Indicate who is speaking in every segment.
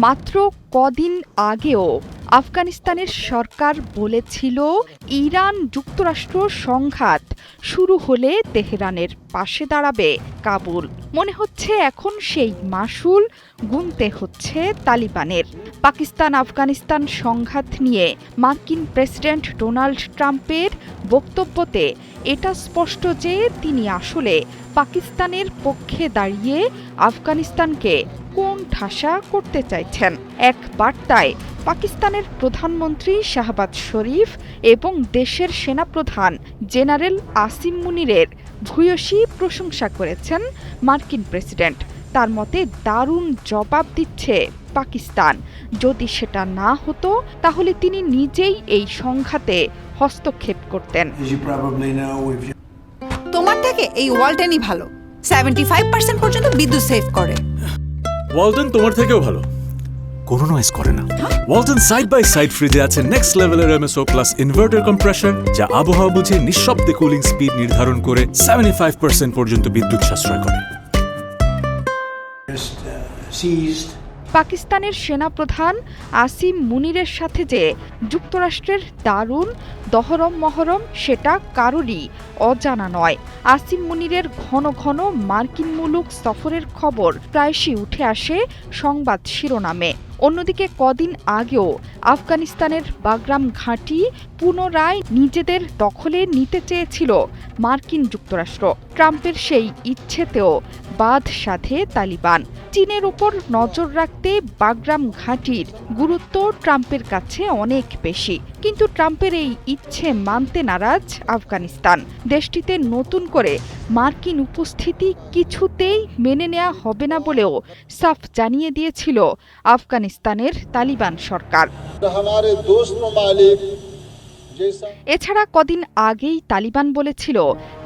Speaker 1: মাত্র কদিন আগেও আফগানিস্তানের সরকার বলেছিল ইরান যুক্তরাষ্ট্র সংঘাত শুরু হলে তেহরানের পাশে দাঁড়াবে কাবুল। মনে হচ্ছে এখন সেই মাসুল গুনতে হচ্ছে তালিবানের। পাকিস্তান আফগানিস্তান সংঘাত নিয়ে মার্কিন প্রেসিডেন্ট ডোনাল্ড ট্রাম্পের বক্তব্যতে এটা স্পষ্ট যে তিনি আসলে পাকিস্তানের পক্ষে দাঁড়িয়ে আফগানিস্তানকে কোন ঠাসা করতে চাইছেন। এক বার্তায় পাকিস্তানের প্রধানমন্ত্রী শাহবাজ শরীফ এবং দেশের সেনাপ্রধান জেনারেল আসিম মুনিরের ভূয়সী প্রশংসা করেছেন মার্কিন প্রেসিডেন্ট। তার মতে দারুণ জবাব দিচ্ছে পাকিস্তান। যদি সেটা না হতো তাহলে তিনি নিজেই এই সংঘাতে হস্তক্ষেপ করতেন।
Speaker 2: তোমার থেকে এই ওয়ালটেনই ভালো, 75% পর্যন্ত বিদ্যুৎ সেভ করে।
Speaker 3: ওয়ালটন তোমার থেকেও ভালো, কোনো নয়েজ করে না। ওয়ালটন সাইড বাই সাইড ফ্রিজে আছে নেক্সট লেভেলের এমএসও প্লাস ইনভার্টার কম্প্রেসর, যা আবহাওয়া বুঝে নিঃশব্দে কুলিং স্পিড নির্ধারণ করে 75% পর্যন্ত বিদ্যুৎ সাশ্রয় করে।
Speaker 1: পাকিস্তানের সেনাপ্রধান আসিম মুনিরের সাথে যে যুক্তরাষ্ট্রের দারুণ দহরম মহরম সেটা কারোরই অজানা নয়। আসিম মুনিরের ঘন ঘন মার্কিন মুলুক সফরের খবর প্রায়শই উঠে আসে সংবাদ শিরোনামে। অন্যদিকে কদিন আগেও আফগানিস্তানের বাগরাম ঘাঁটি পুনরায় নিজেদের দখলে নিতে চেয়েছিল মার্কিন যুক্তরাষ্ট্র। ট্রাম্পের সেই ইচ্ছেতেও বাঁধ সাধে তালিবান। চীনের উপর নজর রাখতে বাগরাম ঘাঁটির গুরুত্ব ট্রাম্পের কাছে অনেক বেশি। কিন্তু ট্রাম্পের এই ইচ্ছে মানতে নারাজ আফগানিস্তান। দেশটিতে নতুন করে মার্কিন উপস্থিতি কিছুতেই মেনে নেওয়া হবে না বলেও সাফ জানিয়ে দিয়েছিল আফগানিস্তানের তালিবান সরকার। এছাড়া কদিন আগেই তালিবান বলেছিল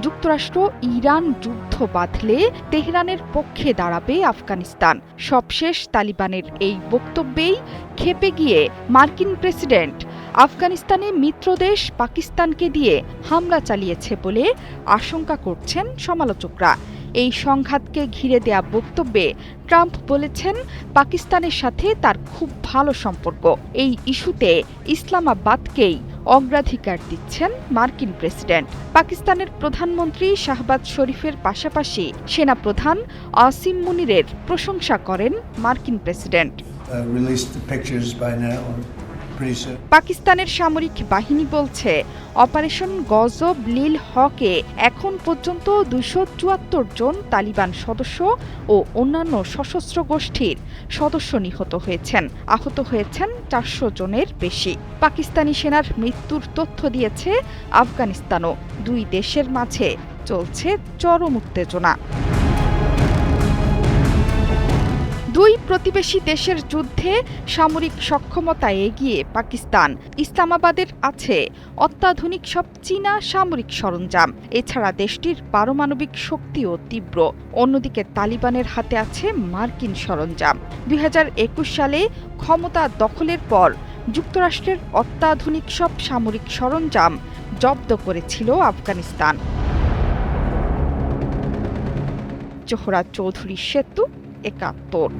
Speaker 1: যুক্তরাষ্ট্র ইরান যুদ্ধ বাঁধলে তেহরানের পক্ষে দাঁড়াবে আফগানিস্তান। সবশেষ তালিবানের এই বক্তব্যেই ক্ষেপে গিয়ে মার্কিন প্রেসিডেন্ট আফগানিস্তানে মিত্রদেশ পাকিস্তানকে দিয়ে হামলা চালিয়েছে বলে আশঙ্কা করছেন সমালোচকরা। এই সংঘাতকে ঘিরে দেয়া বক্তব্যে ট্রাম্প বলেছেন পাকিস্তানের সাথে তার খুব ভালো সম্পর্ক। এই ইস্যুতে ইসলামাবাদকেই অগ্রাধিকার দিচ্ছেন মার্কিন প্রেসিডেন্ট। পাকিস্তানের প্রধানমন্ত্রী শাহবাজ শরীফের পাশাপাশি সেনাপ্রধান আসিম মুনিরের প্রশংসা করেন মার্কিন প্রেসিডেন্ট। পাকিস্তানের সামরিক বাহিনী বলছে অপারেশন গজব লিল হকে এখন পর্যন্ত ২৭৪ জন তালিবান সদস্য ও অন্যান্য সশস্ত্র গোষ্ঠীর সদস্য নিহত হয়েছেন। আহত হয়েছেন ৪০০ জনের বেশি। পাকিস্তানি সেনার মৃত্যুর তথ্য দিয়েছে আফগানিস্তানও। দুই দেশের মাঝে চলছে চরম উত্তেজনা। দুই প্রতিবেশী দেশের যুদ্ধে সামরিক সক্ষমতা এগিয়ে পাকিস্তান। ইসলামাবাদের আছে অত্যাধুনিক সব চীনা সামরিক সরঞ্জাম। এছাড়া দেশটির পারমাণবিক শক্তিও তীব্র। অন্যদিকে তালিবানের হাতে আছে মার্কিন সরঞ্জাম। ২০২১ সালে ক্ষমতা দখলের পর যুক্তরাষ্ট্রের অত্যাধুনিক সব সামরিক সরঞ্জাম জব্দ করেছিল আফগানিস্তান। জোহরা চৌধুরী সেতু, ৭১।